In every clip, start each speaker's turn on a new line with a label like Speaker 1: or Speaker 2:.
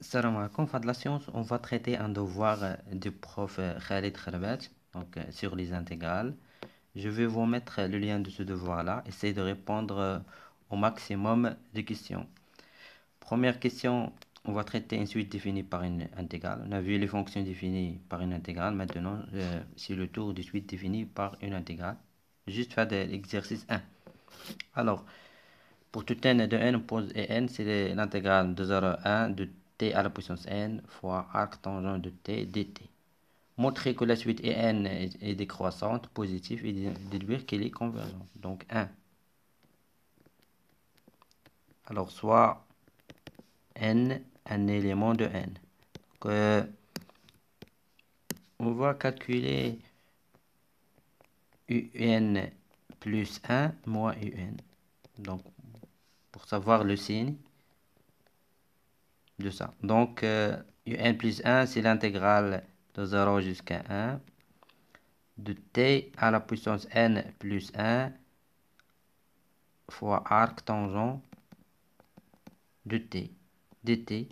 Speaker 1: Salam alaikum. Fin de la séance, on va traiter un devoir du prof Khalid Kharbat, donc sur les intégrales. Je vais vous mettre le lien de ce devoir-là. Essayez de répondre au maximum de questions. Première question, on va traiter une suite définie par une intégrale. On a vu les fonctions définies par une intégrale. Maintenant, c'est le tour de suite définie par une intégrale. Juste faire de l'exercice 1. Alors, pour tout n de n, on pose n, c'est l'intégrale de 0 à 1 de t à la puissance n fois arc tangent de t dt. Montrer que la suite n est décroissante, positive, et déduire qu'elle est convergente. Donc 1. Alors, soit n, un élément de n. Donc, on va calculer un plus 1 moins un. Donc, pour savoir le signe de ça. Donc, un plus 1, c'est l'intégrale de 0 jusqu'à 1 de t à la puissance n plus 1 fois arc tangent de t dt.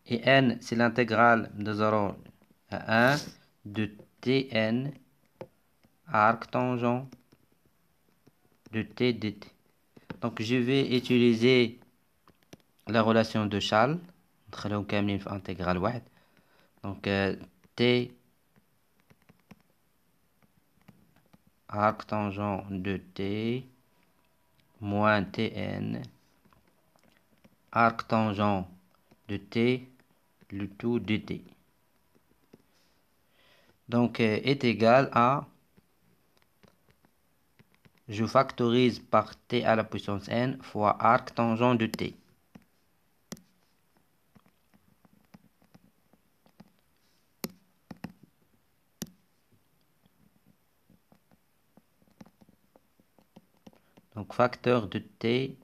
Speaker 1: Et n, c'est l'intégrale de 0 à 1 de tn arc tangent de t dt. Donc, je vais utiliser la relation de Charles. نخليهم كاملين في intégrale واحد. Donc, t arc tangent de t moins tn arc tangent de t, le tout dt. Donc, est égal à, je factorise par t à la puissance n fois arc tangent de t. Donc, facteur de t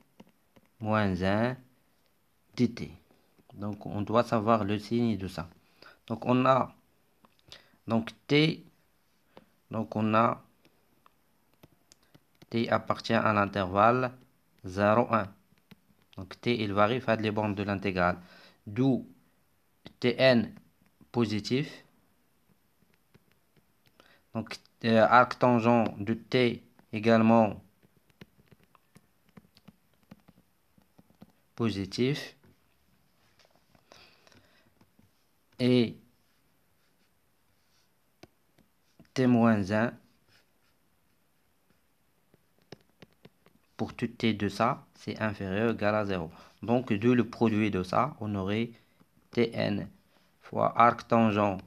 Speaker 1: moins 1 dt. Donc, on doit savoir le signe de ça. Donc, on a donc t. Donc, on a t appartient à l'intervalle 0, 1. Donc, t, il varie, fait les bornes de l'intégrale. D'où tn positif. Donc, arc tangent de t également positif. Et t moins 1 pour tout t de ça, c'est inférieur ou égal à 0. Donc, d'où le produit de ça, on aurait tn fois arc tangent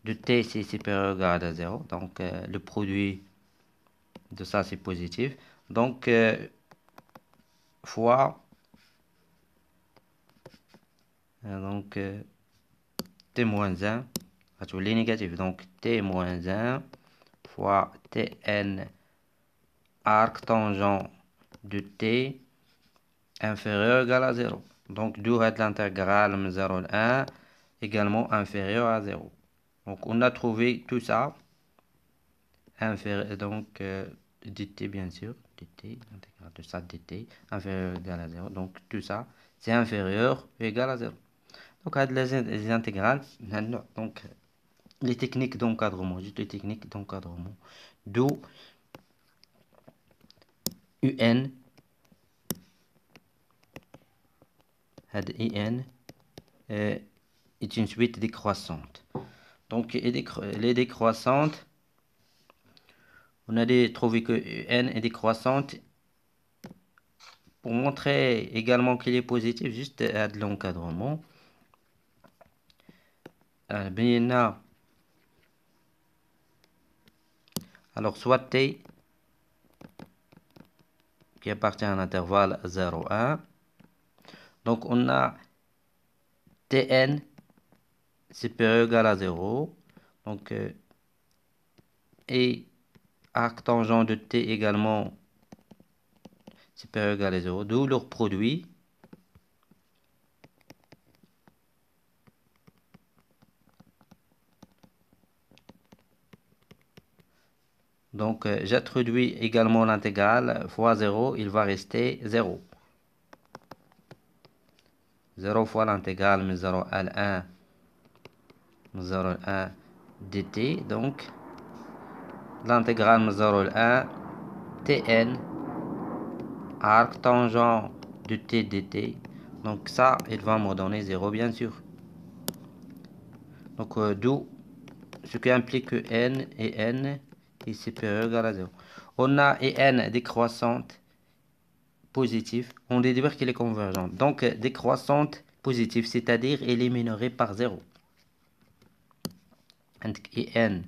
Speaker 1: de t, c'est supérieur ou égal à 0. Donc, le produit de ça, c'est positif. Donc, fois t moins 1, les négatifs. Donc, t moins 1 fois tn arc tangent de t inférieur ou égal à 0. Donc, d'où est l'intégrale de 0 à 1 également inférieur à 0. Donc, on a trouvé tout ça. Inférieur, donc, dt bien sûr. dt, l'intégrale de ça dt inférieur ou égal à 0. Donc, tout ça, c'est inférieur ou égal à 0. Donc, les intégrales, donc, les techniques d'encadrement, juste les techniques d'encadrement. D'où un in est une suite décroissante. Donc, les décroissantes, on a trouvé que n est décroissante. Pour montrer également qu'il est positif, juste à de l'encadrement. Alors, soit t qui appartient à l'intervalle 0, 1. Donc, on a tn supérieur ou égal à 0. Donc, et arc tangent de t également supérieur ou égal à 0. D'où leur produit. Donc, j'introduis également l'intégrale fois 0. Il va rester 0. 0 fois l'intégrale من 0 à 1 من 0 à 1 dt. Donc l'intégrale من 0 à 1 tn arc tangent de t dt. Donc ça, il va me donner 0 bien sûr. Donc d'où ce qui implique que n et n est supérieur ou égal à 0. On a et n décroissante positive, on déduit qu'elle est convergente. Donc décroissante positive, c'est-à-dire elle est minorée par 0. Et n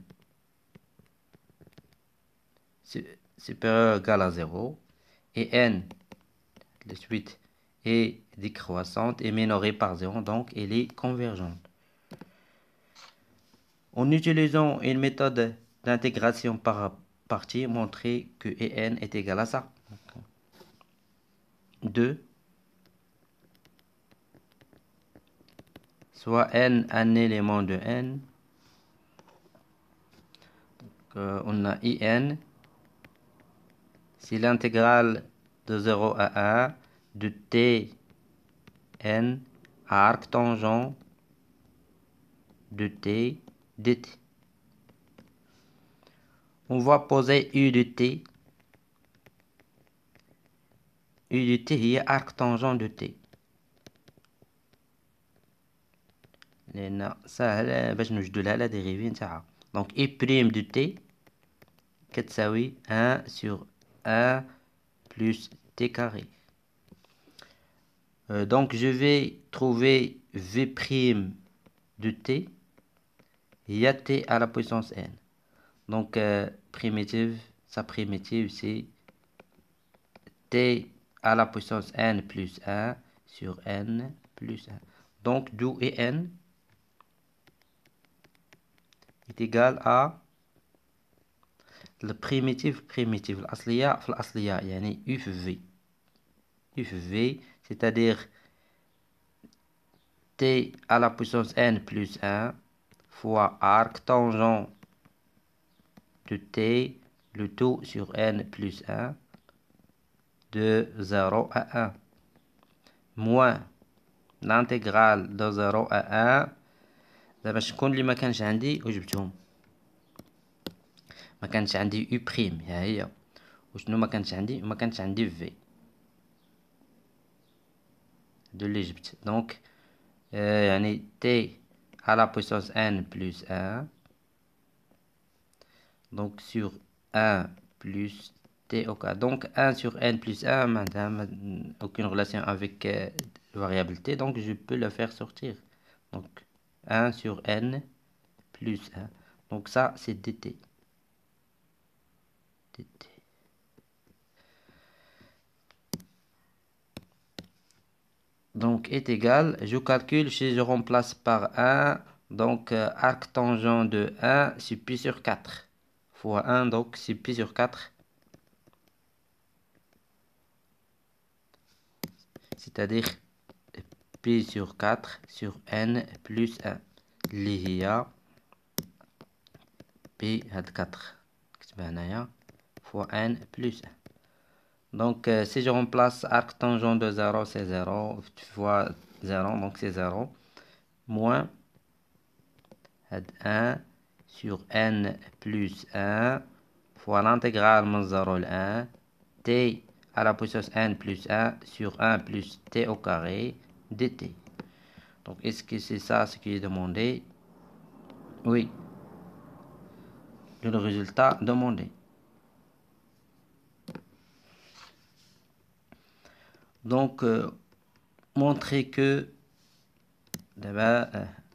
Speaker 1: supérieur ou égal à 0. Et n, de suite, est décroissante et minorée par 0, donc elle est convergente. En utilisant une méthode d'intégration par partie, montrer que n est égal à ça. 2, soit n un élément de n. On a in, c'est l'intégrale de 0 à 1 de t n à arc tangent de t dt. On va poser u de t. U de t هي arc tangent de t. لأن سهلة باش نوجدو لها لا ديريفي نتاعها. Donc i prime de t كتساوي 1 sur 1 plus t carré. Donc je vais trouver v prime de t. Il y a t à la puissance n. Donc primitive, sa primitive c'est t à la puissance n plus 1 sur n plus 1. Donc d'où est n est égal à البريميتيف الأصلية في الأصلية يعني u في v c'est-à-dire t à la puissance n plus 1 fois arc tangent de t le tout sur n plus 1 de 0 à 1 moins l'intégrale de 0 à 1. دابا شكون اللي ما كانش عندي وجبتهم؟ ما كانش عندي u prime ها هي. وشنو ما كانش عندي؟ ما كانش عندي v de اللي جبت. دونك يعني t à la puissance n plus 1 donc sur 1 plus t au carré. Donc 1 sur n plus 1 madame, aucune relation avec variable t, donc je peux le faire sortir. Donc 1 sur n plus 1. Donc ça c'est dt. Donc est égal, je calcule, je remplace par 1, donc arc tangent de 1 c'est pi sur 4 fois 1, donc c'est pi sur 4, c'est-à-dire pi sur 4 sur n plus 1 اللي هي pi هاد 4 كتبها هنايا fois n plus 1. Donc si je remplace arc tangent de 0 c'est 0 fois 0 donc c'est 0 moins 1 sur n plus 1 fois l'intégrale من 0 ل 1 t à la puissance n plus 1 sur 1 plus t au carré dt. Donc est-ce que c'est ça ce qui est demandé? Oui, le résultat demandé. Donc montrer que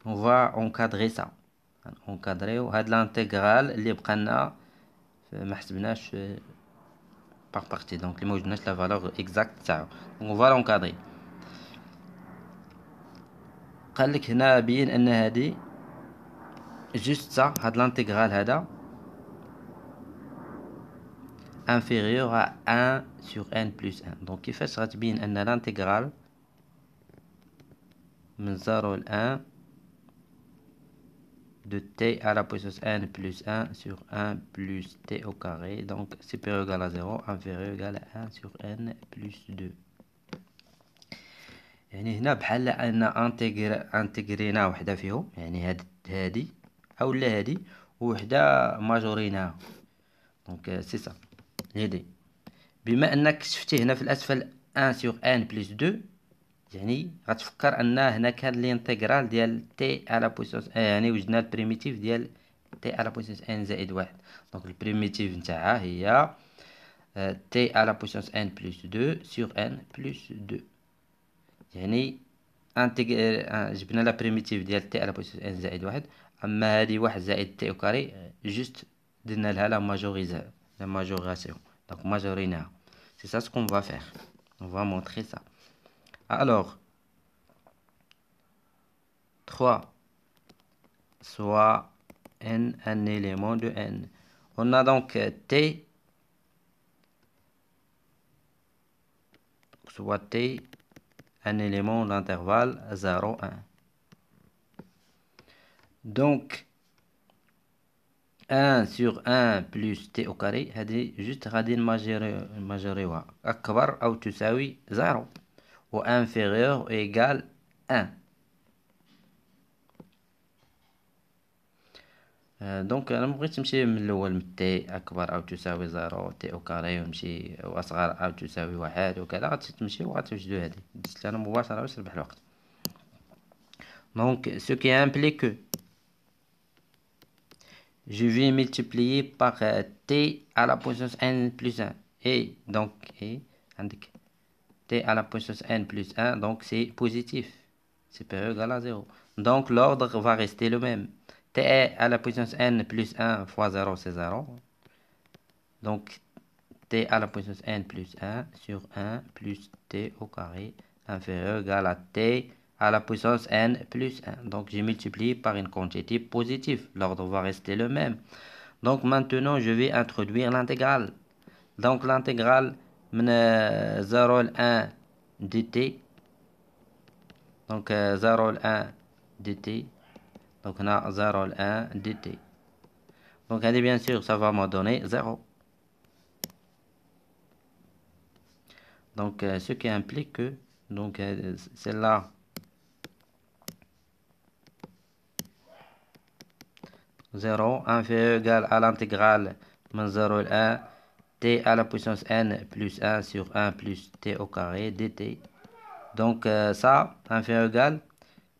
Speaker 1: on va encadrer ça. encadrer وهاد l'intégrale اللي بقى لنا ما حسبناش par partie, donc اللي ما وجدناش la valeur exacte تاعو. on va l'encadrer. قال لك هنا بين ان هذه juste ça هاد l'intégrale هذا inférieur à 1 sur n plus 1. donc كيفاش غتبين ان l'intégrale من 0 ل 1 de t à la puissance n plus 1 sur 1 plus t au carré, donc supérieur ou égal à 0, inférieur ou égal à 1 sur n plus 2. يعني هنا بحال ان انتغرينا وحده فيهم، يعني هادي اولا هادي وحده ماجوريناها. دونك سي سا ليدي. بما انك شفتي هنا في الاسفل 1 sur 1 plus 2، يعني غتفكر ان هنا كان الانتغرال ديال تي على بويسونس يعني وجدنا البريميتيف ديال تي على بويسونس ان زائد واحد. دونك البريميتيف نتاعها هي تي على بويسونس ان بلس 2 سور ان بلس 2. يعني جبنا لا بريميتيف ديال تي على بويسونس ان زائد واحد، اما هذه واحد زائد تي او كاري جوست درنا لها لا ماجوراسيون. دونك ماجوريناها. سي سا سكون فا فير. On va montrer ça. Alors, 3 soit n un élément de n. On a donc t, soit t un élément d'intervalle 0, 1. Donc 1 sur 1 plus t au carré هذه juste غادي نماجوريوها أكبر أو تساوي 0 و inférieur égal 1. دونك انا مبغيتش نمشي من الاول من تي اكبر او تساوي 0 تي او كاري ونمشي واصغر او تساوي واحد وكذا، غتمشي وغتوجدو هادي. درت انا مباشره باش نربح الوقت. دونك ce qui implique que je vais multiplier par t à la puissance n plus 1 et donc عندك t à la puissance n plus 1, donc c'est positif, supérieur ou égal à 0. Donc l'ordre va rester le même. t à la puissance n plus 1 fois 0, c'est 0. Donc t à la puissance n plus 1 sur 1 plus t au carré inférieur égal à t à la puissance n plus 1. Donc je multiplie par une quantité positive. L'ordre va rester le même. Donc maintenant je vais introduire l'intégrale. Donc l'intégrale 0 à 1 dt. Donc 0 à 1 dt. Donc on a 0 à 1 dt. Donc bien sûr ça va me donner 0. Donc ce qui implique que donc celle-là zéro inférieur égal à l'intégrale من 0 à 1 t à la puissance n plus 1 sur 1 plus t au carré dt. Donc ça inférieur égal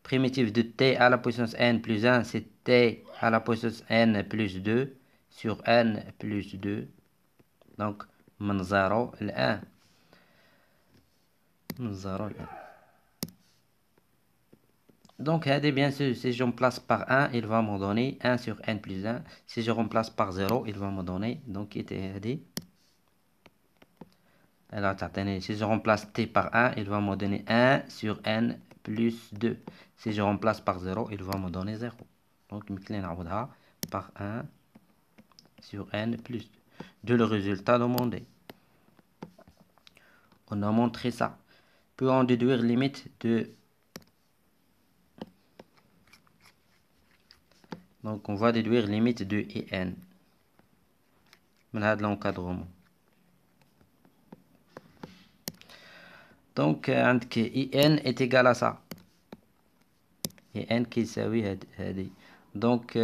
Speaker 1: primitive de t à la puissance n plus 1, c'est t à la puissance n plus 2 sur n plus 2. Donc من 0 à 1. من 0 à 1. Donc, bien sûr, si je remplace par 1, il va me donner 1 sur n plus 1. Si je remplace par 0, il va me donner, donc, si je remplace t par 1, il va me donner 1 sur n plus 2. Si je remplace par 0, il va me donner 0. Donc, par 1 sur n plus 2. De le résultat demandé. On a montré ça. Puis on déduire limite de... Donc, on va déduire limite de IN. من هذا l'encadrement. Donc, عندك IN est égal à ça. IN qui يساوي هذه. Donc,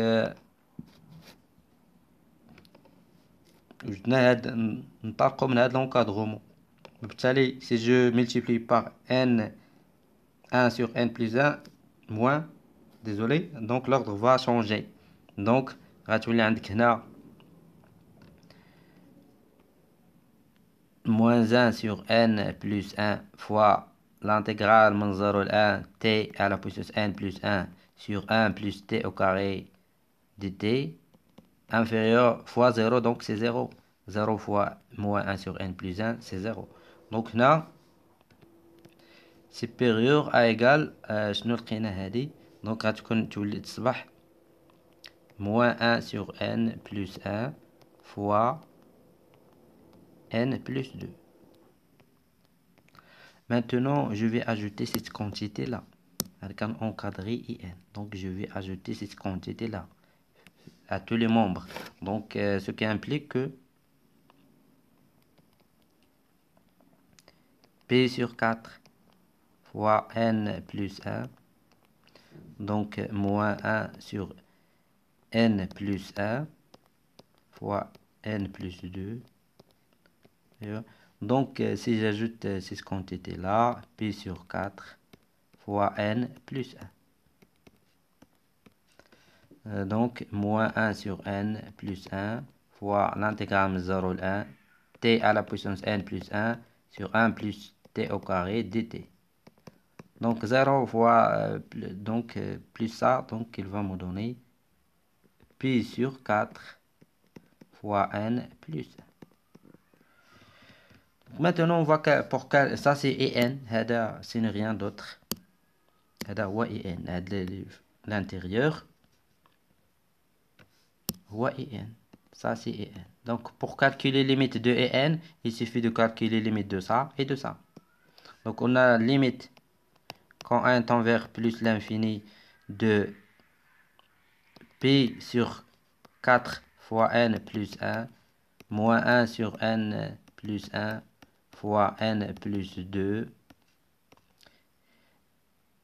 Speaker 1: وجدنا هاد نطلقوا من هذا l'encadrement. بالتالي si je multiplie par n 1 sur n plus 1 moins, désolé, donc l'ordre va changer. Donc غتولي عندك هنا moins 1 sur n plus 1 fois l'intégrale من 0 à 1 t à la puissance n plus 1 sur 1 plus t au carré dt inférieur fois 0, donc c'est 0. 0 fois moins 1 sur n plus 1, c'est 0. Donc هنا supérieur à égal شنو لقينا هادي. donc غتكون تولي تصبح moins 1 sur n plus 1 fois n plus 2. Maintenant, je vais ajouter cette quantité-là. Avec un encadré IN. Donc, je vais ajouter cette quantité-là à tous les membres. Donc, ce qui implique que P sur 4 fois n plus 1. Donc, moins 1 sur n plus 1 fois n plus 2. Donc, si j'ajoute ces quantités-là, pi sur 4 fois n plus 1. Donc, moins 1 sur n plus 1 fois l'intégrale 0 1 t à la puissance n plus 1 sur 1 plus t au carré dt. Donc 0 fois plus ça, donc il va me donner pi sur 4 fois n plus 1. Maintenant on voit que pour ça c'est en, ce n'est rien d'autre. هو en, l'intérieur. En, ça c'est en. Donc pour calculer limite de en, il suffit de calculer limite de ça et de ça. Donc on a limite quand 1 tend vers plus l'infini de pi sur 4 fois n plus 1 moins 1 sur n plus 1 fois n plus 2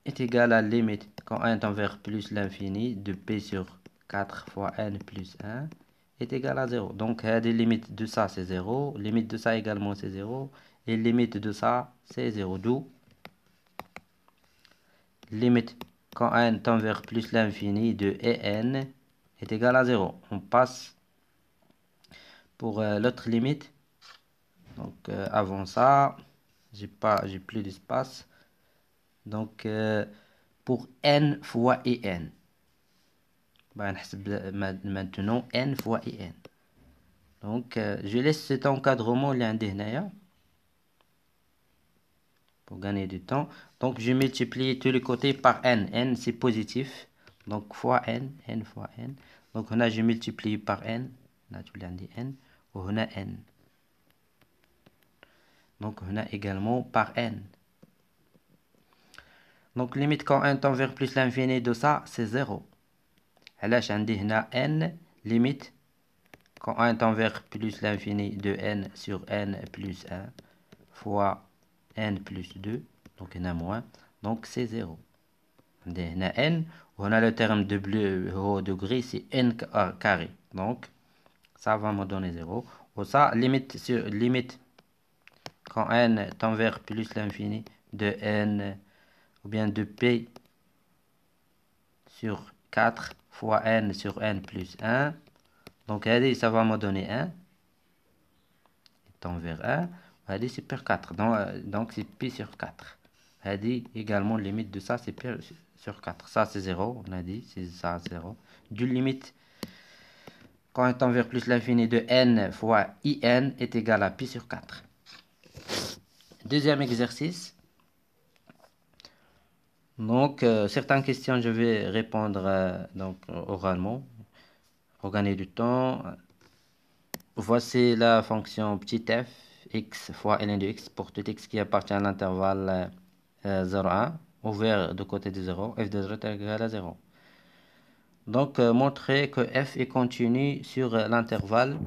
Speaker 1: est égal à la limite quand 1 tend vers plus l'infini de p sur 4 fois n plus 1 est égal à 0. Donc la limite de ça c'est 0, limite de ça également c'est 0 et limite de ça c'est 0. D'où limite quand n tend vers plus l'infini de en est égal à 0. On passe pour l'autre limite. Donc avant ça, j'ai plus d'espace. Donc pour n fois en, maintenant n fois en. Donc je laisse cet encadrement là pour gagner du temps. Donc je multiplie tous les côtés par n. N c'est positif. Donc fois n, n fois n. Donc on a je multiplie par n. Là tu l'as dit n. On a n. Donc on a également par n. Donc limite quand n tend vers plus l'infini de ça, c'est 0. علاش عندي هنا n limite quand n tend vers plus l'infini de n sur n plus 1 fois n plus 2. Donc il y en a moins. Donc c'est 0. عندي هنا n. On a le terme de bleu au degré, c'est n carré. Donc ça va me donner 0. Ou ça, limite quand n tend vers plus l'infini de n ou bien de p sur 4 fois n sur n plus 1. Donc ça va me donner 1. Tend vers 1. C'est super 4. Donc c'est pi sur 4. Également limite de ça c'est pi sur 4. Ça c'est 0. On a dit c'est ça 0. Du limite quand on tend vers plus l'infini de n fois in est égal à pi sur 4. Deuxième exercice. Donc, certaines questions, je vais répondre oralement pour gagner du temps. Voici la fonction petit f, x fois ln de x pour tout x qui appartient à l'intervalle 0, 1, ouvert de côté de 0, f de 0 est égal à 0. Donc, montrer que f est continu sur l'intervalle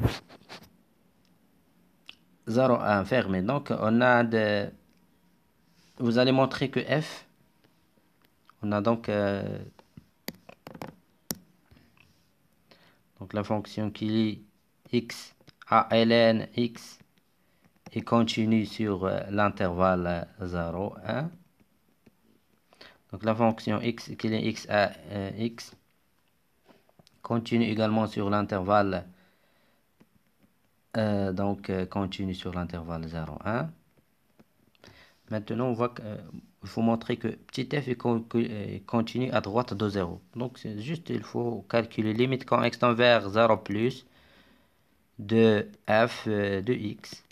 Speaker 1: 0, 1 fermé. Donc, vous allez montrer que f, on a donc la fonction qui lie x à ln x est continue sur l'intervalle 0, 1. Donc la fonction x qui lie x à x continue également sur l'intervalle continue sur l'intervalle 0, 1. Maintenant, on voit qu'il faut montrer que petit f est continu à droite de 0. Donc, c'est juste, il faut calculer limite quand x tend vers 0 plus de f de x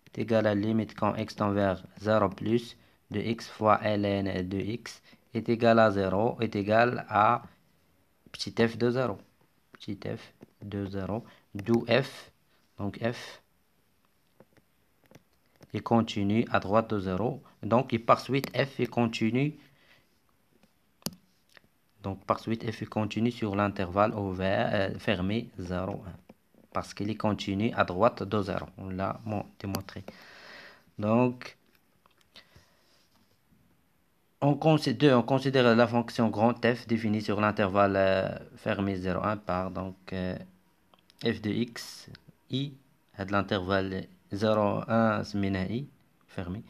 Speaker 1: est égal à limite quand x tend vers 0 plus de x fois ln de x est égal à 0 est égal à petit f de 0. Petit f de 0. D'où f, donc f est continu à droite de 0. Donc, et par suite, f est continu. Donc, par suite, f est continu sur l'intervalle ouvert, fermé 0, 1. Parce qu'il est continu à droite de 0. On l'a démontré. Donc, On considère la fonction grand F définie sur l'intervalle fermé 0,1 par donc f de x i de l'intervalle 0,1 سميناه i fermé.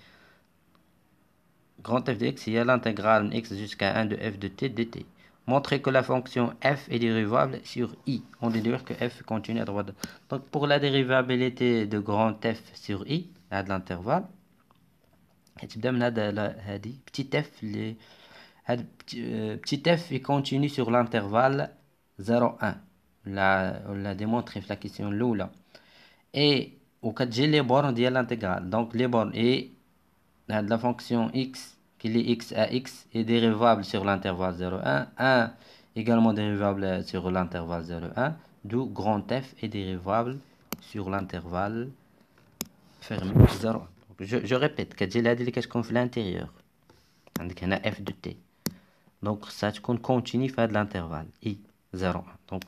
Speaker 1: Grand F de x, il y a l'intégrale x jusqu'à 1 de f de t dt. Montrer que la fonction f est dérivable sur i. On déduit que f continue à droite. Donc pour la dérivabilité de grand f sur i, à de l'intervalle, تبدا من هذه petit f petit f est continu sur l'intervalle 0,1. On l'a démontré في la question الاولى. Et وكتجي les bornes ديال l'intégrale. Donc les bornes et la fonction x qui est x à x est dérivable sur l'intervalle 0,1. 1 également dérivable sur l'intervalle 0,1. D'où grand f est dérivable sur l'intervalle fermé 0,1. Je répète, كتجي لهادي اللي كتكون في l'intérieur. عندك هنا f de t. Donc ça تكون continue في هذا l'intervalle i 0,1. Donc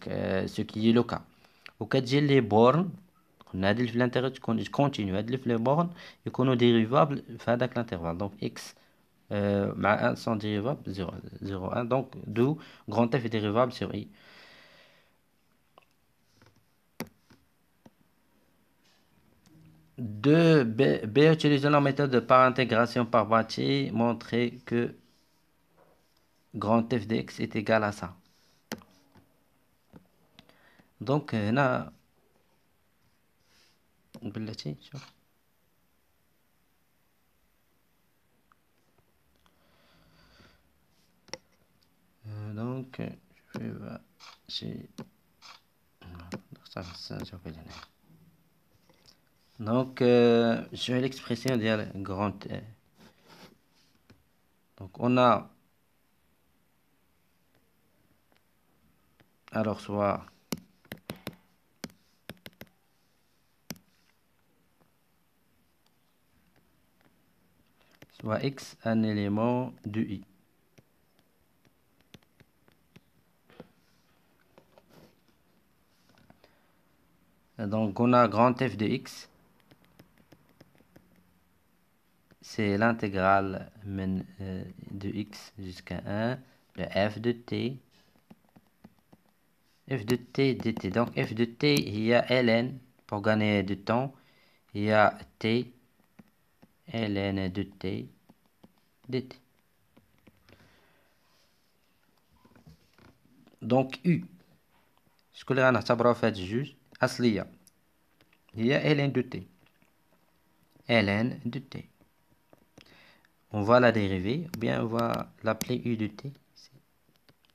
Speaker 1: ce qui est le cas. وكتجي les bornes قلنا هادي اللي في l'intérieur تكون continue. هادي اللي في les bornes يكونوا dérivables في هذاك l'intervalle. Donc x مع 1 sont dérivables 0,1. Donc d'où grand f est dérivable sur i. De B, utilisant la méthode par intégration par partie, montrer que grand f de x est égal à ça. Donc هنا بلاتي شوف donc je vais donc je vais l'expression de grand donc on a alors soit x un élément de i. Donc on a grand f de x, c'est l'intégrale de x jusqu'à 1 de f de t dt. Donc f de t, il y a ln pour gagner du temps, il y a t ln de t dt. Donc u شكون اللي غنعتبروها في هاد الجوج اصليه هي ln de t ln de t. On va la dériver ou bien on va l'appeler u de t, c'est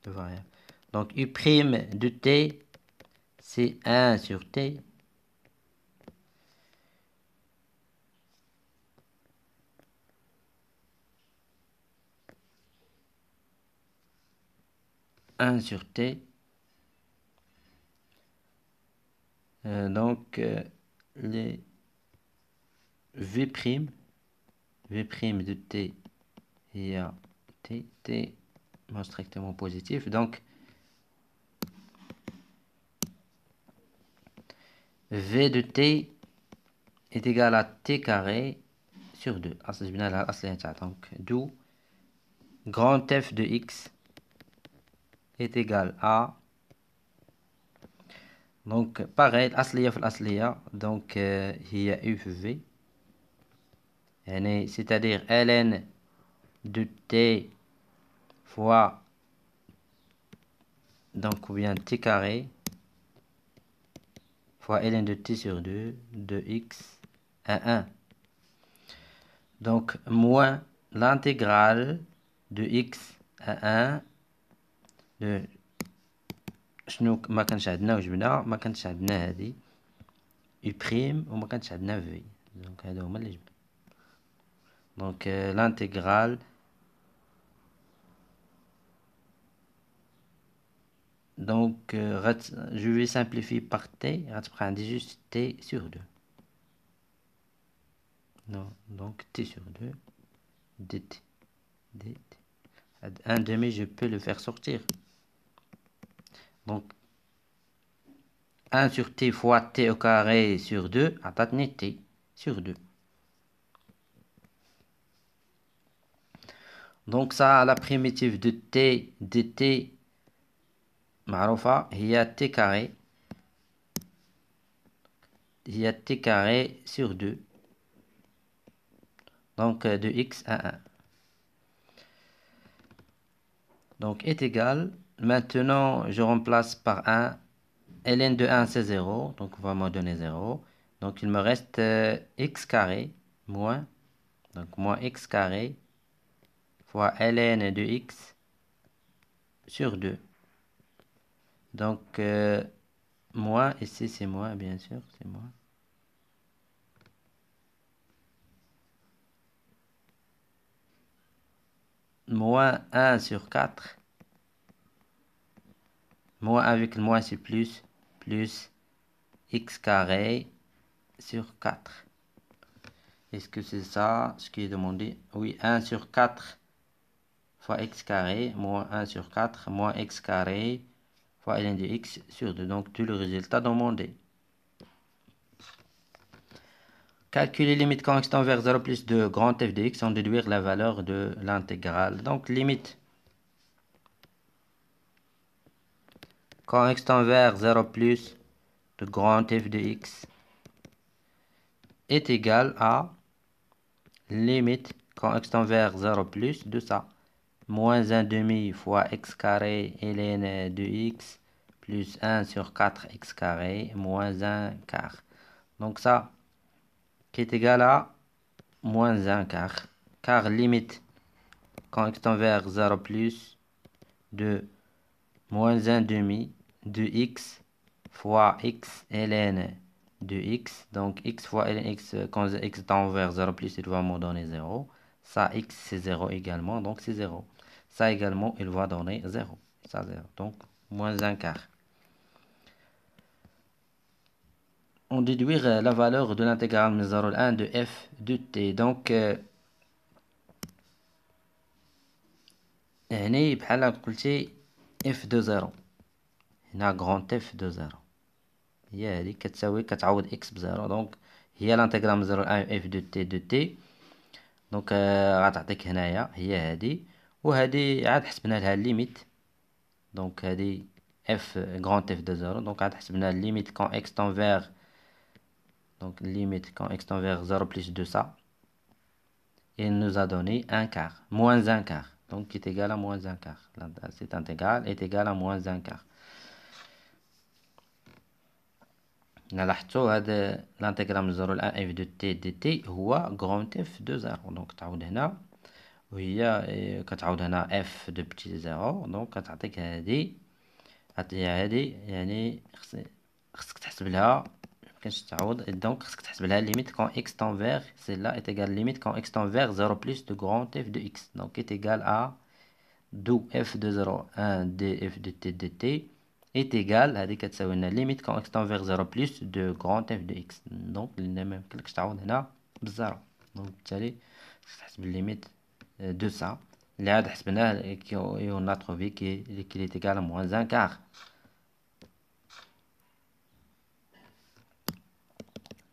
Speaker 1: le variable. Donc u prime de t c'est 1 sur t sur t. Donc les v prime de t et à t non strictement positif. Donc v de t est égal à t carré sur 2. Donc d'où grand f de x est égal à donc pareil الأصلية في الأصلية donc هي u في v يعني c'est-à-dire ln de t fois donc ou bien t carré fois ln de t sur 2 de x à 1. Donc moins l'intégrale de x à 1 de شنو ما كانش عندنا وجبنا ما كانش عندنا هذه u prime وما كانش عندنا v. Donc هادو هما اللي جبنا. Donc l'intégrale donc je vais simplifier par t غتبقى عندي juste t sur 2. Non, donc t sur 2 dt. 1 demi je peux le faire sortir. Donc 1 sur t fois t au carré sur 2 عطاتني t sur 2. Donc ça, la primitive de t dt معروفة هي t carré. Il y a t carré sur 2. Donc de x à 1. Donc est égal. Maintenant, je remplace par 1. ln de 1, c'est 0. Donc on va me donner 0. Donc il me reste x carré moins. Donc moins x carré fois ln de x sur 2. Donc moins, ici c'est moins, bien sûr, c'est moins. Moins 1 sur 4. Moins avec le moins c'est plus. Plus x carré sur 4. Est-ce que c'est ça ce qui est demandé? Oui, 1 sur 4 fois x carré moins 1 sur 4 moins x carré fois ln de x sur 2. Donc tout le résultat demandé. Calculer limite quand x tend vers 0 plus de grand f de x sans déduire la valeur de l'intégrale. Donc limite quand x tend vers 0 plus de grand f de x est égal à limite quand x tend vers 0 plus de ça. Moins 1 demi fois x carré ln de x plus 1 sur 4 x carré moins 1 quart. Donc ça qui est égal à moins 1 quart. Car limite quand x tend vers 0 plus de moins 1 demi de x fois x ln de x. Donc x fois ln x, quand x tend vers 0 plus, il va me donner 0. Ça, x c'est 0 également, donc c'est 0. Ça également, il va donner 0. Ça, 0. Donc, moins 1 quart. On déduire la valeur de l'intégrale من 0 à 1 de f de t. Donc, هنا بحال قلتي f de 0. هنا grand f de 0. هي هذه كتساوي كتعوض x بزيرو. دونك هي الانتيغرال من 0 ل 1 f de t. دونك غتعطيك هنايا هي هذه، وهذه عاد حسبنا لها الليميت. دونك هذه f grand f de 0. دونك عاد حسبنا الليميت quand x tend vers donc limite quand x tend vers 0 plus de ça. Il nous a donné 1 quart, moins 1 quart. Donc qui est égal à moins 1 quart. Cette intégrale est égale à moins 1 quart. لاحظتوا هذا الانتيغرال من 0 ل 1 f de t dt هو grand f de 0. دونك تعاود هنا وهي كتعاود هنا f de petit 0. دونك كتعطيك هذه يعني خصك تحسب لها مكانش تعوض. دونك خصك تحسب لها limite quand x tend vers celle-là est égale limite quand x tend vers 0 plus de grand f de x. Donc est égal à d'où f de 0 1 df de t dt est égal هذه كتساوي لنا limite quand x tend vers 0 plus de grand f de x. دونك ما يمكنلكش تعوض هنا بالزيرو. دونك بالتالي خصك تحسب الليميت de ça اللي عاد حسبناه et on a trouvé qu'il est égal à moins 1 quart.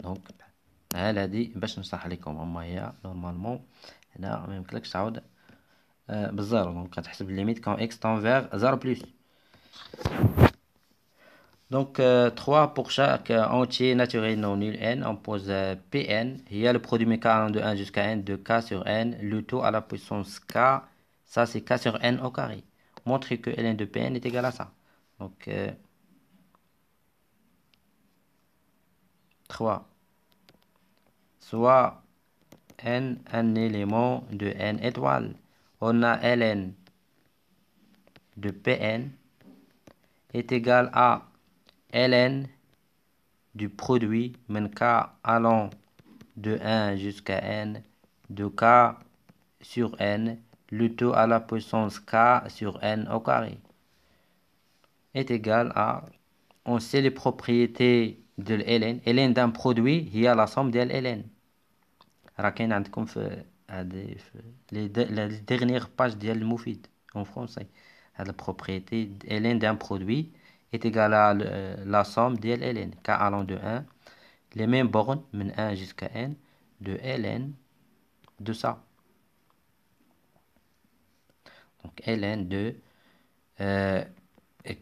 Speaker 1: دونك بحال هادي باش نشرح لكم. اما هي نورمالمون هنا ما يمكنلكش تعوض بالزيرو. دونك كتحسب الليميت كون x tend vers 0 plus. Donc 3 pour chaque entier naturel non nul n, on pose Pn. Il y a le produit méca allant de 1 jusqu'à n de k sur n, le tout à la puissance k, ça c'est k sur n au carré. Montrer que ln de Pn est égal à ça. Donc 3. Soit n un élément de n étoile. On a ln de Pn est égal à ln du produit min k allant de 1 jusqu'à n de k sur n, le tout à la puissance k sur n au carré est égal à, on sait les propriétés de ln. ln d'un produit هي la somme ديال ln. راه كاين عندكم في هذه les dernières pages ديال المفيد en français. هذه البروبريتي ln d'un produit est égal à la somme de ln k allant de 1 les mêmes bornes من 1 jusqu'à n de ln de ça. Donc ln de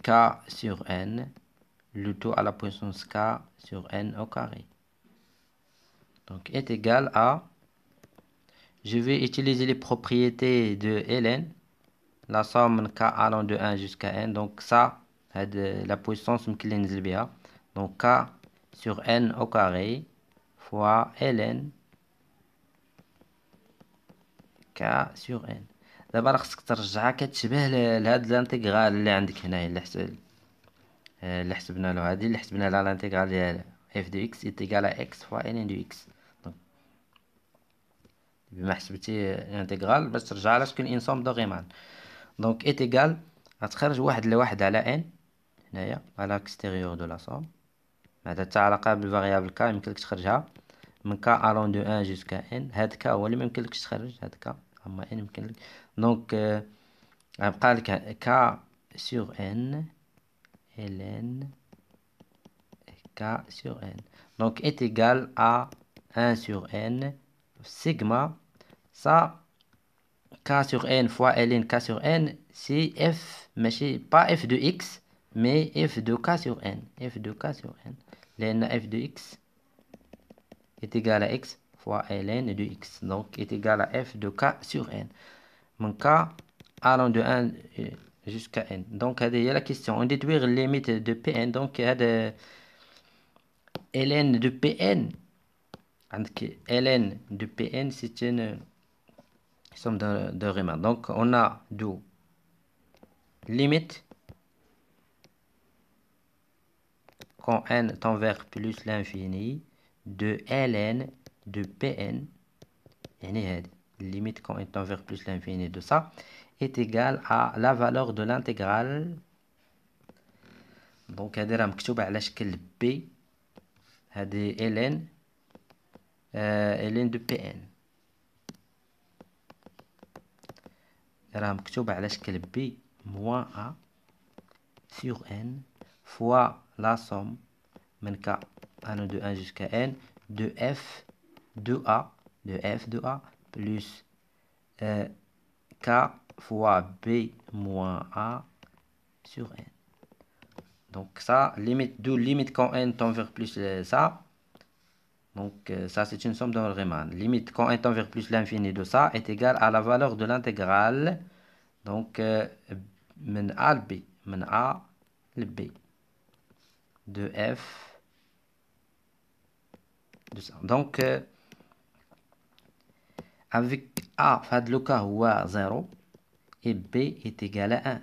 Speaker 1: k sur n, le tout à la puissance k sur n au carré. Donc est égal à, je vais utiliser les propriétés de ln, la somme k allant de 1 jusqu'à n. Donc ça, la puissance ممكن بها. Donc k sur n au carré fois ln k sur n. دابا راه خصك ترجعها كتشبه لهاد الانتيغرال اللي عندك هنايا اللي حسبنا له، هادي اللي حسبنا لها الانتيغرال ديال f de x est égal à x fois ln de x. Donc بما حسبتي الانتيغرال باش ترجعها لا تكون ان سوم دو ريمان. دونك est égal غتخرج واحد لواحد على n هنايا à l'extérieur de la somme. هذا حتى علاقة بالفاريابل k يمكنلك تخرجها من k allant de 1 jusqu'à n. هاد k هو اللي ميمكنلكش تخرج، هاد k اما n يمكنلك. دونك غيبقى لك k sur n ln k sur n. Donc est égal à 1 sur n sigma. Ça k sur n fois ln k sur n, c'est f, mais pas f de x, mais f de k sur n. f de k sur n. لأن f de x est égal à x fois ln de x. Donc est égal à f de k sur n. Mon k allant de 1 jusqu'à n. Donc هذه هي la question. On déduit les limites de Pn. Donc هذا ln de Pn. عندك ln de Pn, c'est une somme de Riemann. Donc on a d'où limite quand n tend vers plus l'infini de ln de Pn. يعني هذه limite quand n tend vers plus l'infini de ça est égal à la valeur de l'intégrale. Donc هذه راه مكتوبة على شكل b. هذه ln ln de Pn راه مكتوبة على شكل b moins a sur n fois la somme من k allant de 1 jusqu'à n de f de a plus k fois b moins a sur n. Donc ça, d'où limite quand n tend vers plus ça. Donc ça c'est une somme de Riemann. Limite quand n tend vers plus l'infini de ça est égale à la valeur de l'intégrale. Donc من a le b, من a le b de f de ça. Donc avec a في le cas هو 0 et b est égal à 1.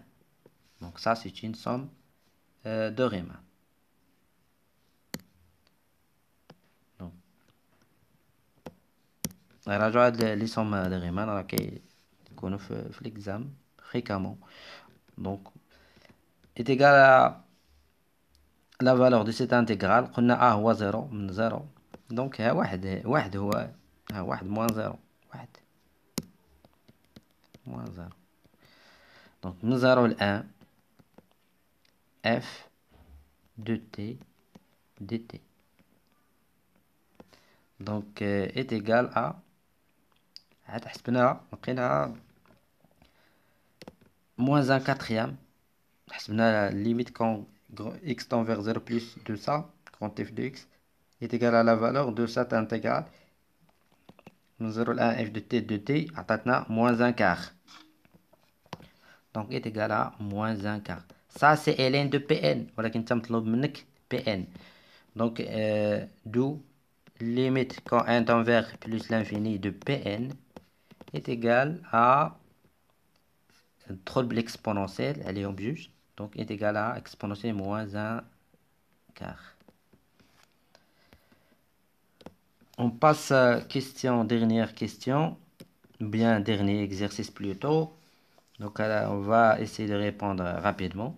Speaker 1: Donc ça c'est une somme de Riemann. Donc راجعوا les sommes de Riemann راه كيكونوا في l'examen fréquemment. Donc est égal à la valeur de cette intégrale. قلنا a هو 0 من 0. Donc ها واحد هو ها واحد moins 0 واحد moins 0. Donc من 0 ل 1 f de t dt. Donc est égal à عاد حسبناها لقيناها moins 1 quatrième. حسبنا limite quand x tend vers 0 plus de ça, quand f de x est égal à la valeur de cette intégrale من 0 ل 1 f de t عطاتنا moins 1 quart. Donc est égal à moins 1 quart. Ça c'est ln de Pn ولكن انت مطلوب منك Pn. Donc d'où limite quand n tend vers plus l'infini de Pn est égal à ضرب l'exponentielle, elle est en بجوج. Donc est égal à exponentielle moins 1 quart. On passe à dernière question, bien dernier exercice plutôt. Donc on va essayer de répondre rapidement.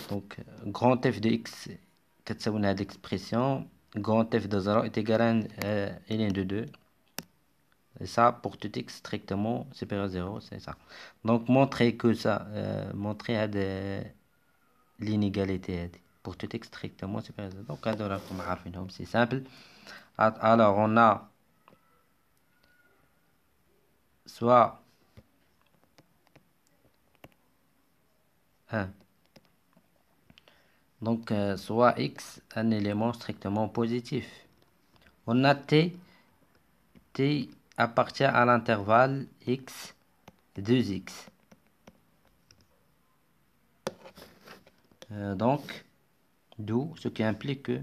Speaker 1: Donc grand f de x كتساوي هذه l'expression grand f de 0 est égal à ln de 2. Et ça pour tout x strictement supérieur à 0, c'est ça. Donc montrer que ça montrer l'inégalité هذه pour tout x strictement supérieur à 0. Donc هذا راكم عارفينهم, c'est simple. Alors on a soit 1. Donc, soit x un élément strictement positif. On a t appartient à l'intervalle x 2x. Donc, d'où ce qui implique que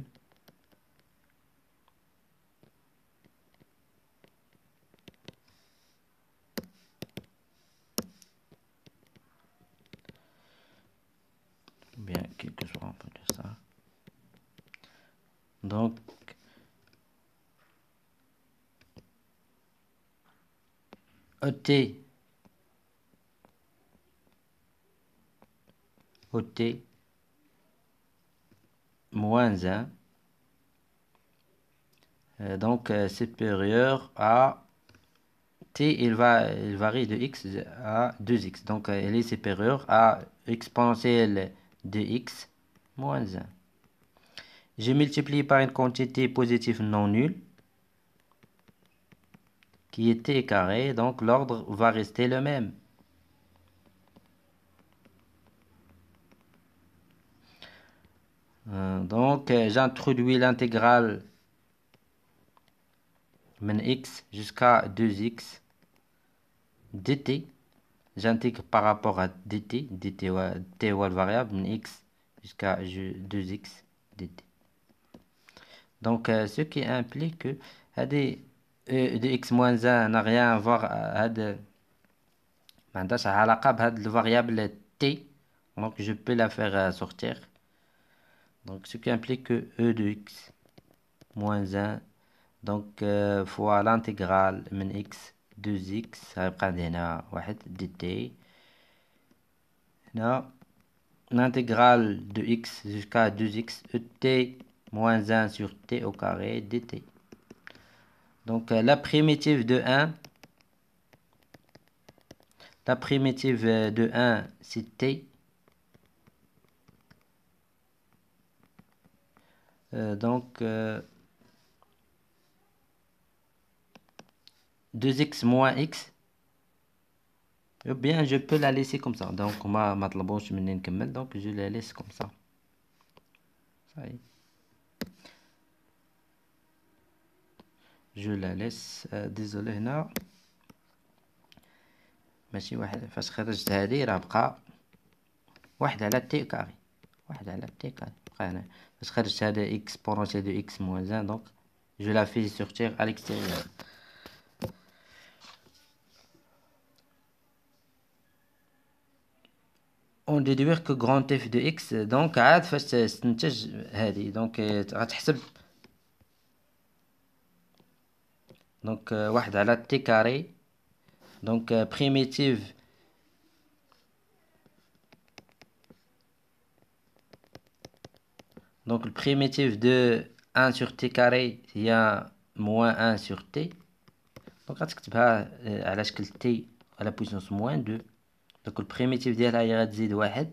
Speaker 1: bien, quelque soit, on peut dire ça. Donc, ET moins 1, donc supérieur à t, il varie de x à 2x, donc elle est supérieure à exponentielle de x moins 1. Je multiplie par une quantité positive non nulle qui est t carré, donc l'ordre va rester le même. Donc j'introduis l'intégrale min x jusqu'à 2x dt. J'intègre par rapport à dt, t est la variable, min x jusqu'à 2x dt. Donc ce qui implique que e de x moins 1 n'a rien à voir avec la variable t, donc je peux la faire sortir. Donc ce qui implique que e de x moins 1 donc fois l'intégrale min x 2x غيبقى عندي هنا واحد dt. هنا l'intégrale de x jusqu'à 2x et moins 1 sur t au carré dt. Donc la primitive de 1 c'est t. Donc 2x moins x, ou bien je peux la laisser comme ça. Donc donc je la laisse comme ça. Ça y est. Je la laisse. désolé هنا ماشي واحد، فاش خرجت هذه راه بقى واحد على تي كاري، واحد على تي كاري بقى هنا. فاش خرجت هذا اكسبونونسيال دو اكس موان 1، donc je la fais sortir à l'extérieur. on déduire que grand f de x، donc عاد فاش تستنتج هذه donc غتحسب donc واحد على تي كاري، donc primitive donc le primitif de 1 sur t carré هي moins 1 sur t، donc غتكتبها على شكل t à la puissance moins 2. donc البريميتيف ديالها هي غتزيد واحد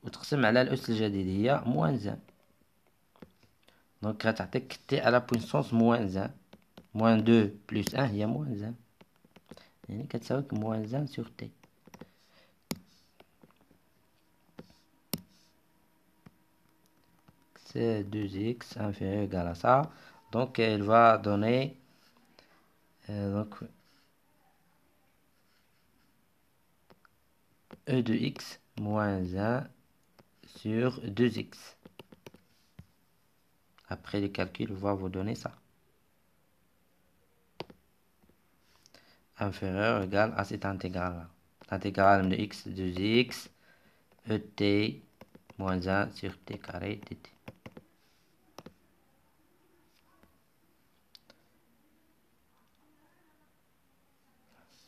Speaker 1: وتقسم على الأس الجديد هي moins 1، donc غتعطيك t à la puissance moins 1. moins 2 plus 1 هي moins 1، يعني كتساويك moins 1 sur t. c'est 2x inférieur égal à ça, donc elle va donner donc e de x moins 1 sur 2x. Après le calcul, va vous donner ça. Inférieur égal à cette intégrale-là. L'intégrale de x de x et moins 1 sur t carré dt.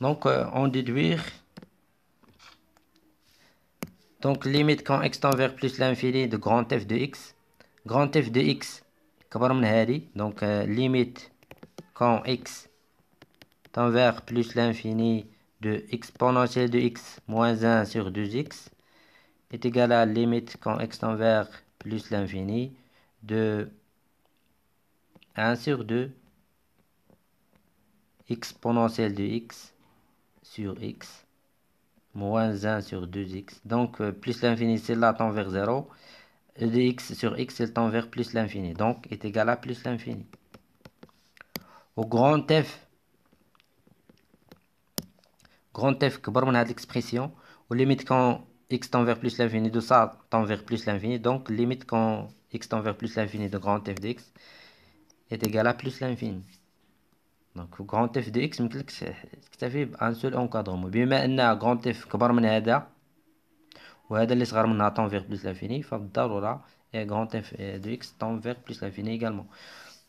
Speaker 1: Donc, on déduire. Donc, limite quand x tend vers plus l'infini de grand f de x. Grand f de x, donc limite quand x tend vers plus l'infini de exponentielle de x moins 1 sur 2x est égal à limite quand x tend vers plus l'infini de 1 sur 2 exponentielle de x sur x moins 1 sur 2x. Donc, plus l'infini, c'est là tend vers 0. E de x sur x, elle tend vers plus l'infini. Donc, est égal à plus l'infini. Au grand F كبر من هذه l'expression. Au limite quand x tend vers plus l'infini de ça tend vers plus l'infini. Donc, limite quand x tend vers plus l'infini de grand f de x est égal à plus l'infini. Donc, grand f de x ممكنلكش تكتفي بان سول encadrement. بما ان grand f كبر من هذا وهذا اللي صغر منها tend vers plus l'infini, فبالضرورة grand f de x tend vers plus l'infini également.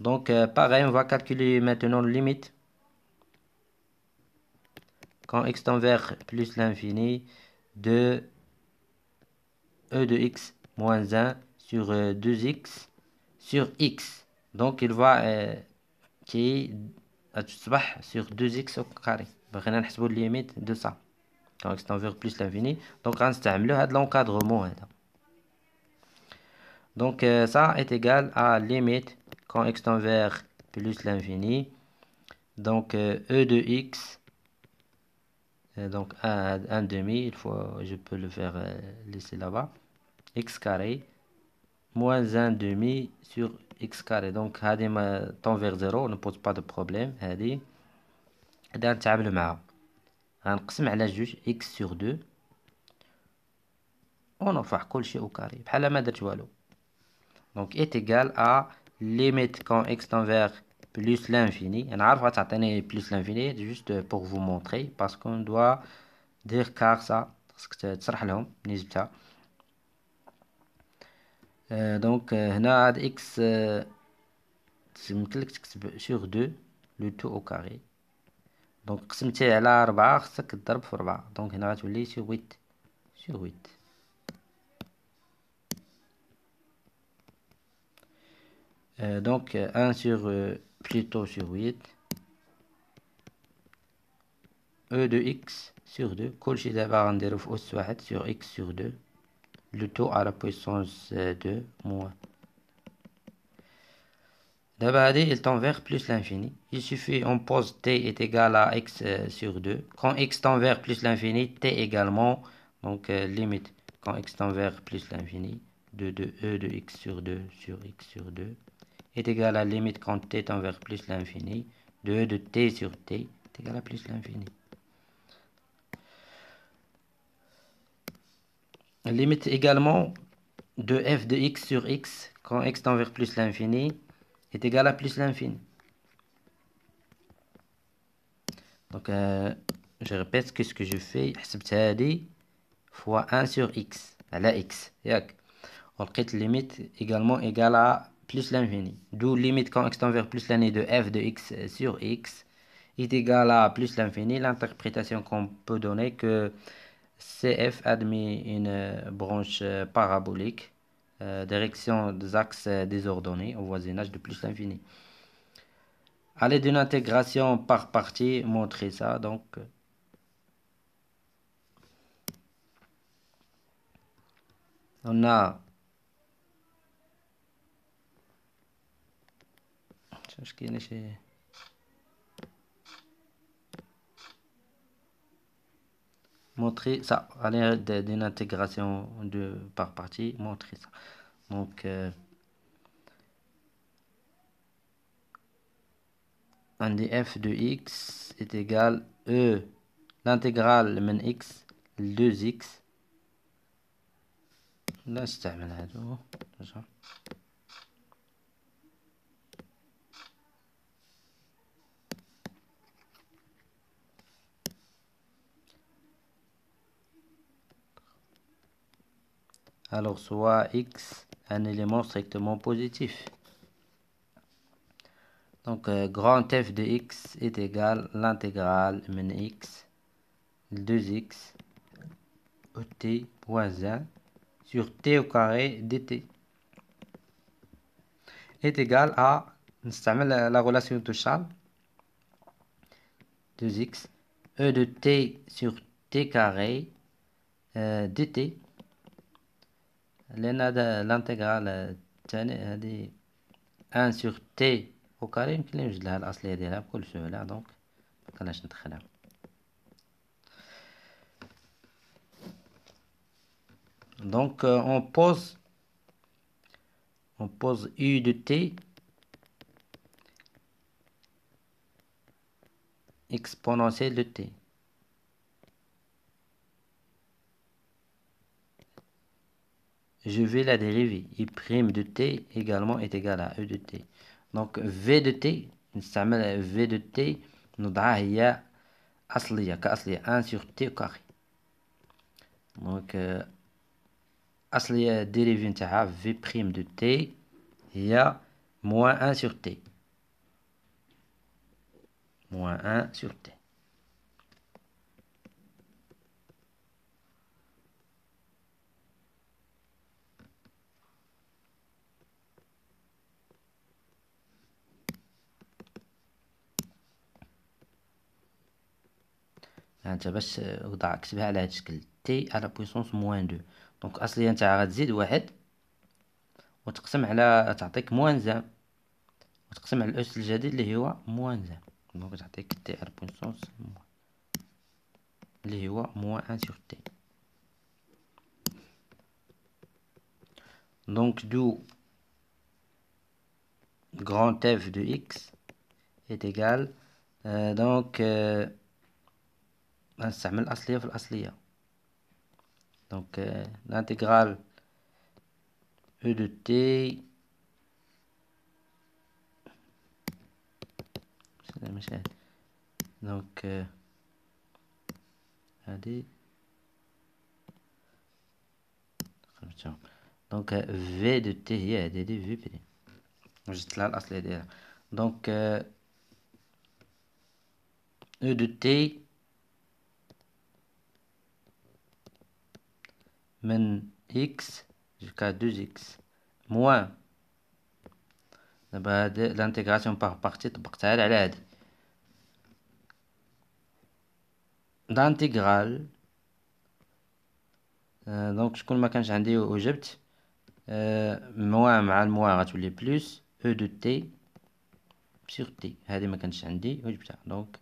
Speaker 1: Donc, pareil, on va calculer maintenant la limite. Quand x tend vers plus l'infini de e de x moins 1 sur 2x sur x. Donc, il va qui تصبح sur 2x au carré. بغينا نحسبوا la limite de ça. Quand x tend vers plus l'infini. Donc, غنستعملوا هذا l'encadrement هذا. Donc, ça est égal à limite quand x tend vers plus l'infini. Donc, e de x, donc 1 demi, il faut, je peux le faire laisser là-bas, x carré, moins 1 demi sur x carré. Donc, هذه tend vers 0, ne pose pas de problème. هذه نتعامل معها. غنقسم على جوج x sur 2 ونرفع كل شيء au carré بحال ما درت والو. Donc, est égal à limite quand x tend vers plus l'infini. On a غتعطيني plus l'infini juste pour vous montrer parce qu'on doit dire car ça خصك تشرح لهم نسبتها. donc هنا هاد x يمكنلك تكتب sur 2 le tout au carré. donc قسمتي على 4 خصك تضرب في 4. donc هنا غتولي sur 8 sur 8. donc 1 sur plutôt sur 8 e de x sur 2 كل شيء دابا غنديرو في أس واحد sur x sur 2 le tout à la puissance 2 moins. D'abord, il tend vers plus l'infini. Il suffit, on pose t est égal à x sur 2. Quand x tend vers plus l'infini, t également, donc limite, quand x tend vers plus l'infini, de e de x sur 2 sur x sur 2 est égal à limite quand t tend vers plus l'infini, de e de t sur t est égal à plus l'infini. Limite également de f de x sur x quand x tend vers plus l'infini est égal à plus l'infini. Donc, je répète que ce que je fais, حسبت هذه fois 1 sur x على x ياك ولقيت limite également égale à plus l'infini. D'où limite quand x tend vers plus l'infini de f de x sur x est égal à plus l'infini. L'interprétation qu'on peut donner que CF admet une branche parabolique, direction des axes désordonnés au voisinage de plus l'infini. À l'aide d'une intégration par partie, montrer ça. Donc, on a montrer ça à l'aide d'une intégration par partie, montrer ça. Donc, un df de x est égal e l'intégrale من x 2x. لا استعمل هذا alors soit x un élément strictement positif. Donc, grand f de x est égal l'intégrale من x 2x t moins 1 sur t au carré dt est égal à نستعمل la relation de Charles 2x e de t sur t carré dt لأن هذا الانتجرال الثاني هذه 1 sur t au carré يمكن نوجد لها الأصلية ديالها بكل سهولة. donc خليناش ندخلها. Donc on pose U de t exponentielle de t. Je vais la dériver. I' de t également est égal à E de t. Donc V de t, نستعمل V de t نضعها هي أصلية كأصلية 1 sur t carré. Donc أصلية dérivée نتاعها V' de t هي moins 1 sur t. Moins 1 sur t. انت باش وضع كتبها على هذا الشكل تي على بويسونس موان دو. دونك اصليا نتاعها غتزيد واحد وتقسم على تعطيك موان زان وتقسم على الاس الجديد اللي هو موان زان. دونك تعطيك تي على بويسونس اللي هو موان ان سور تي. دونك دو grand f de x est égal دونك نستعمل الأصلية في الأصلية. دونك l'intégrale E de t دونك هذه دونك v de t هي هذه v بريم وجدت لها الأصلية ديالها. دونك E de t من x jusqu'à 2x moins دابا هاد l'intégration par partie طبقتها على هادي l'intégrale دونك شكون ما كانش عندي وجبت موان مع الموان غتولي بلوس او دو تي سور تي. هادي ما كانش عندي وجبتها دونك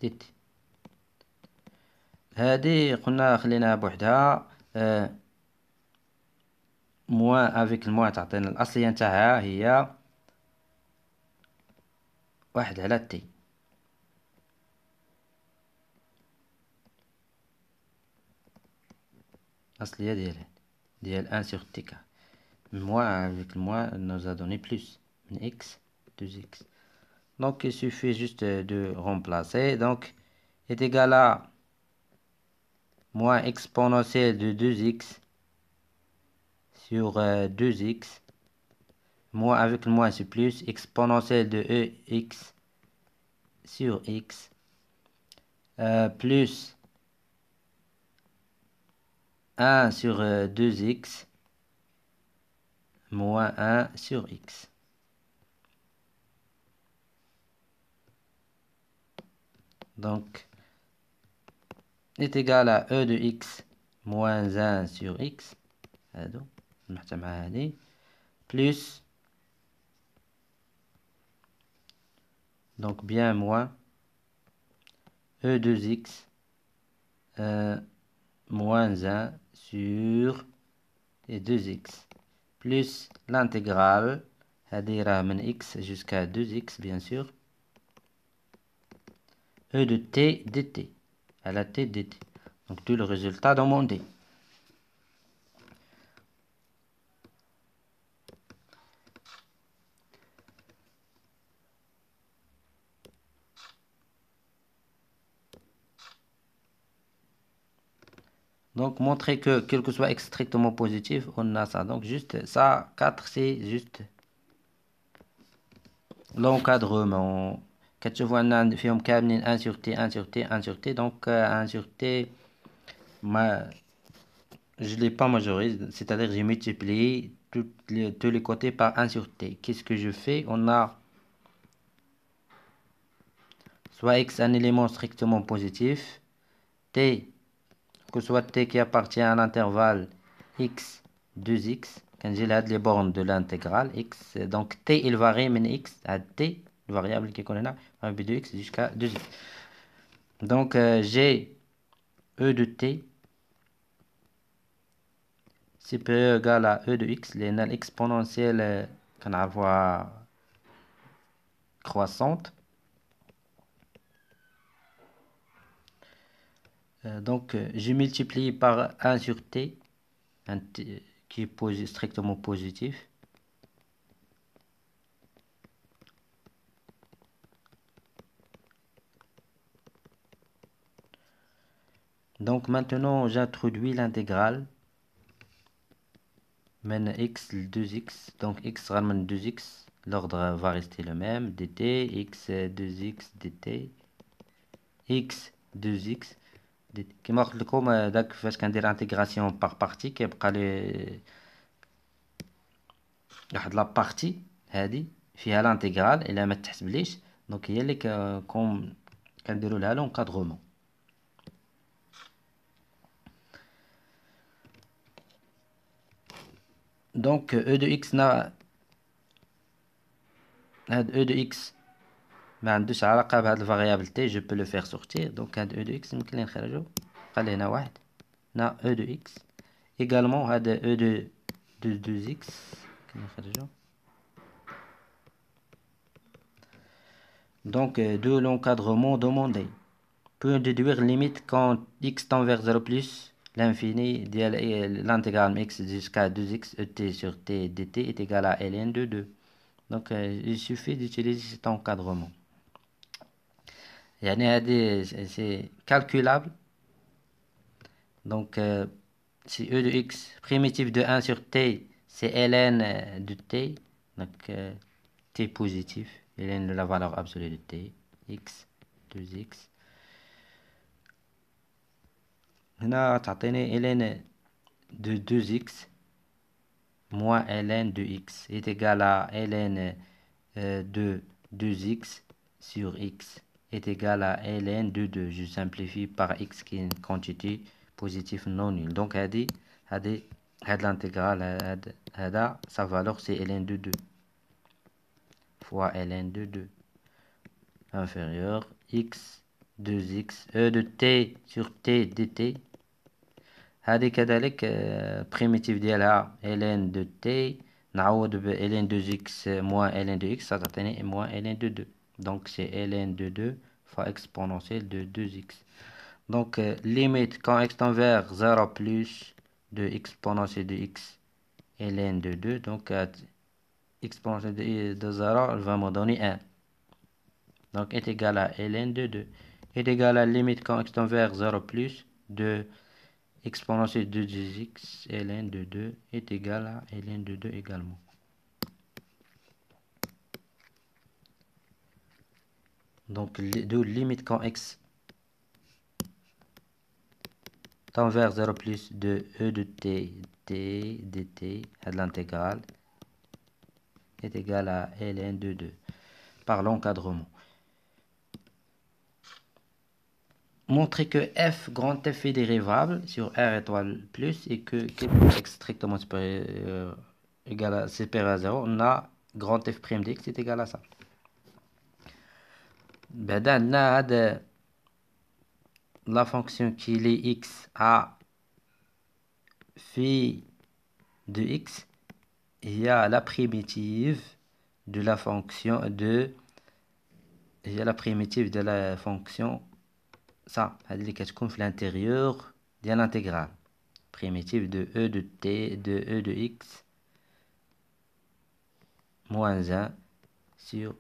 Speaker 1: دي تي. هادي قلنا خليناها بوحدها موان افيك الموان تعطينا الأصلية نتاعها هي واحد على تي. الأصلية ديال 1 sur t carré. Moins avec le moins nous a donné plus. X, 2x. Donc il suffit juste de remplacer. Donc est égal à moins exponentielle de 2x sur 2x. Moins avec le moins c'est plus. Exponentielle de ex sur x. Plus 1 sur 2x moins 1 sur x. Donc, est égal à e de x moins 1 sur x. Plus, donc bien moins e de x moins 1 sur 2x. Plus l'intégrale, c'est-à-dire x jusqu'à 2x bien sûr. E de t dt à la t dt. Donc tout le résultat dans mon d. Donc montrer que quel que soit x strictement positif, on a ça. Donc juste ça, 4 c'est juste l'encadrement. كتشوفوا ان فيهم كاملين 1 sur t 1 sur t 1 sur t. Donc 1 sur t je l'ai pas majoré, c'est-à-dire j'ai multiplié tous les côtés par 1 sur t. Qu'est-ce que je fais? On a soit x un élément strictement positif, t que ce soit t qui appartient à l'intervalle x 2x كنجي لهاد لي بورن دو l'intégrale x. Donc t il varie من x à t, le variable qui connaît là, varie de x jusqu'à 2x. Donc j'ai e de t supérieur égal à e de x, l'exponentielle qu'on a voir croissante. Donc je multiplie par 1 sur t, qui est strictement positif. Donc maintenant j'introduis l'intégrale من x 2x, donc x ramène 2x, l'ordre va rester le même, dt, x 2x dt, x 2x dt. كما قلت لكم داك فاش كندير انتغراسيون باغ بارتي كيبقى لي واحد لا بارتي هادي فيها لانتيغرال الا ما تحسبليش، دونك هي اللي كنديروا لها لونكادرومون. دونك e de x هاد e de x ما عندوش علاقه بهاد الفاريابل تي، جو بو لو فير سورتير. دونك هاد e de x يمكن لي نخرجو، بقى لي هنا واحد، هنا e de x également هاد e de 2x كنخرجو. Donc de l'encadrement demandé. Peut déduire limite quand x tend vers 0 plus l'infini de l'intégrale x jusqu'à 2x et t sur t dt est égal à ln de 2. Donc il suffit d'utiliser cet encadrement. C'est calculable. Donc si e de x primitif de 1 sur t, c'est ln de t. Donc t positif, ln de la valeur absolue de t, x 2x. هنا تعطيني ln de 2x moins ln de x est égal à ln de 2x sur x est égal à ln de 2. Je simplifie par x qui est une quantité positive non nulle. Donc l'intégrale sa valeur c'est ln de 2 fois ln de 2 inférieur x 2x e de t sur t dt. هذه كذلك بريميتيف ديالها ln de t نعوض ب ln de x moins ln de x تعطيني moins ln de 2. Donc c'est ln de 2 fois exponentielle de 2x. Donc limite quand x tend vers 0 plus de exponentielle de x ln de 2. Donc exponentielle de 0 elle va me donner 1. Donc est égal à ln de 2. Est égal à limite quand x tend vers 0 plus de exponentielle de 2x ln de 2 est égal à ln de 2 également. Donc de limite quand x tend vers 0 plus de e de t dt à l'intégrale est égal à ln de 2 par l'encadrement. Montrer que f grand F est dérivable sur R étoile plus et que x strictement supérieur égal à supérieur à 0, on a grand F prime de x est égal à ça. بعدا عندنا هاد la fonction qui est x à phi de x, il y a la primitive de la fonction ça, اللي كتكون في l'intérieur ديال l'intégrale primitive de e de t de e de x moins 1 sur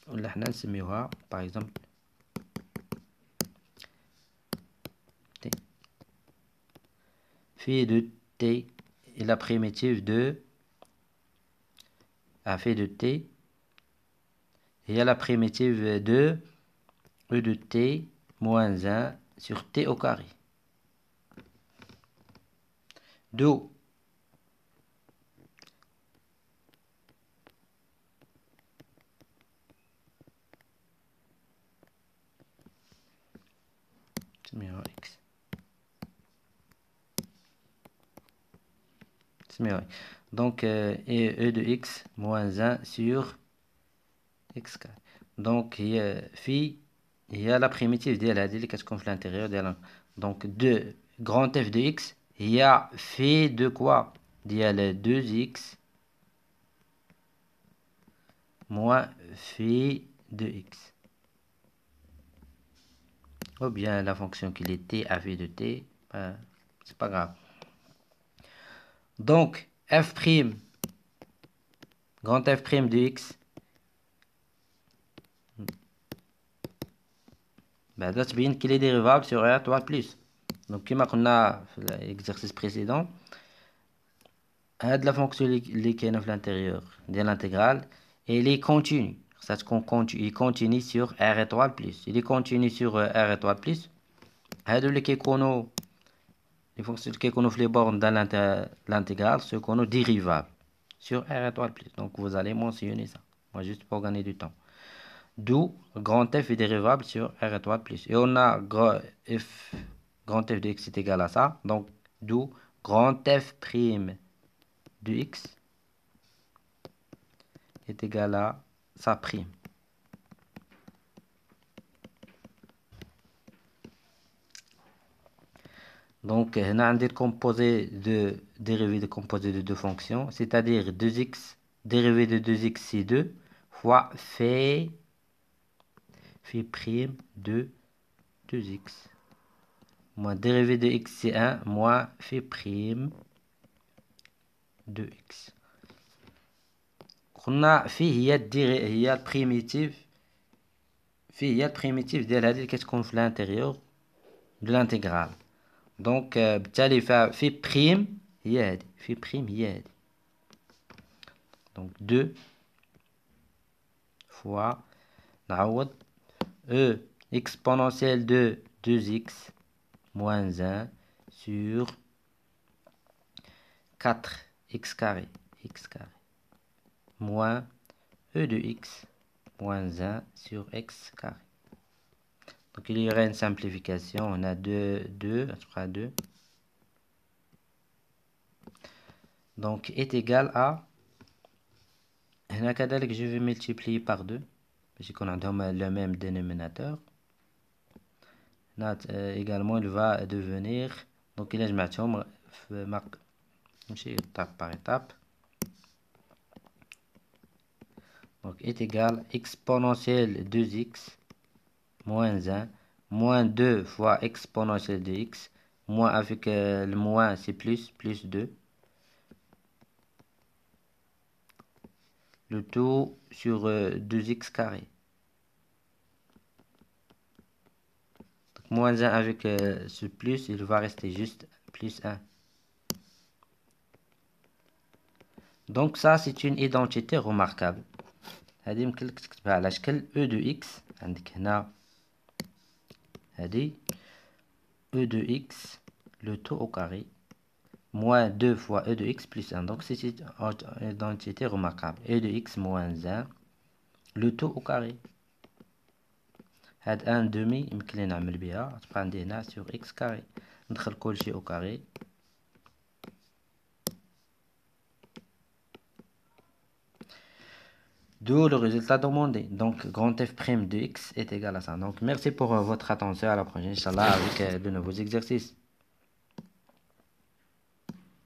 Speaker 1: ولا حنا نسميوها par exemple t phi de t et la primitive de phi de t et la primitive de e de t moins 1 sur t au carré. D'où x Donc, et e de x moins 1 sur x carré. Donc, il y a la primitive ديالها اللي كتكون في l'intérieur ديالها. Donc, de grand f de x, il y a phi de quoi? Il y a le 2x moins phi de x. Ou bien la fonction qu'il est t à phi de t, c'est pas grave. Donc, f', grand f' de x, بعدا تبين qu'il est dérivable sur r étoile plus. Donc, كما قلنا في l'exercice précédent, هاد la fonction اللي كاينه في l'intérieur ديال l'intégrale, elle est continue. Ça il continue sur r étoile plus. Il est continu sur r étoile plus. هادو اللي كيكونوا les fonctions اللي كيكونوا في les bornes dans l'intégrale ce qu'on a dérivable sur r étoile plus. Donc, vous allez mentionner ça. Moi, juste pour gagner du temps. D'où grand f est dérivable sur r étoile plus. Et on a grand f de x est égal à ça. Donc, d'où grand f' de x est égal à sa prime. Donc, on a un composé de dérivé de composé de deux fonctions, c'est-à-dire 2x dérivé de 2x c'est 2 fois phi prime de 2x moins dérivé de x c'est 1 moins phi prime de x. قلنا فيه هي البريميتيف هي البريميتيف ديال هذه اللي كتكون في الانتيريور de l'intégrale. Donc بالتالي في بريم هي هذه في بريم هي هذه. Donc 2 fois نعوض e exponentielle de 2x moins 1 sur 4x carré moins e de x moins 1 sur x carré. Donc il y aurait une simplification. On a 2, ça fera 2. Donc est égal à, je vais multiplier par 2 parce qu'on a le même dénominateur. Également il va devenir, donc il est étape par étape. Donc est égal exponentielle 2x moins 1 moins 2 fois exponentielle de x moins avec le moins c'est plus 2 le tout sur 2x carré. Donc, moins 1 avec ce plus, il va rester juste plus 1. Donc ça c'est une identité remarquable. هذه يمكن لك تكتبها على شكل e de x. عندك هنا هذه e de x le tout au carré moins 2 fois e de x plus 1. Donc c'est une identité remarquable. e de x moins 1 le tout au carré. هاد 1 demi يمكن لي نعمل بها تبقى عندي هنا sur x carré. ندخل كل شيء au carré. D'où le résultat demandé. Donc, grand f' de x est égal à ça. Donc, merci pour votre attention. À la prochaine, Inch'Allah, avec de nouveaux exercices.